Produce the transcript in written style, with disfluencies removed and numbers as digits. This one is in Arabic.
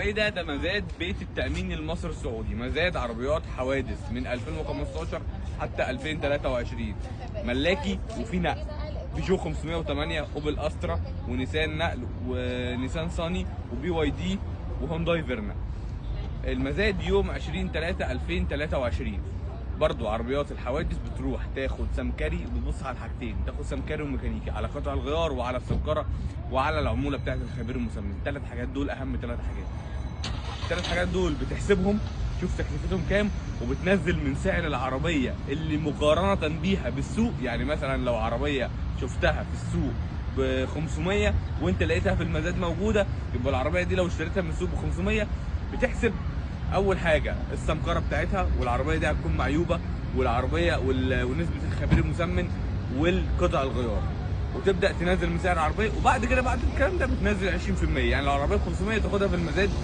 السعيدة ده مزاد بيت التأمين المصري السعودي، مزاد عربيات حوادث من 2015 حتى 2023 ملاكي وفي نقل. بيجو 508 اوبل استرا ونيسان نقل ونيسان صاني وبي واي دي وهونداي فيرنا. المزاد يوم 20/3/2023. برضو عربيات الحوادث بتروح تاخد سمكري، بتبص على الحاجتين، تاخد سمكري وميكانيكي على قطع الغيار وعلى السمكره وعلى العموله بتاعت الخبير المسمن. الثلاث حاجات دول اهم ثلاث حاجات. الثلاث حاجات دول بتحسبهم، تشوف تكلفتهم كام، وبتنزل من سعر العربيه اللي مقارنه بيها بالسوق. يعني مثلا لو عربيه شفتها في السوق ب 500 وانت لقيتها في المزاد موجوده، يبقى العربيه دي لو اشتريتها من السوق ب 500 بتحسب اول حاجه السمكره بتاعتها، والعربيه دي هتكون معيوبه، والعربيه ونسبه الخبير المسمن والقطع الغيار، وتبدا تنزل من سعر العربيه. وبعد كده بعد الكلام ده بتنزل 20%. يعني لو العربيه ب 500 تاخدها في المزاد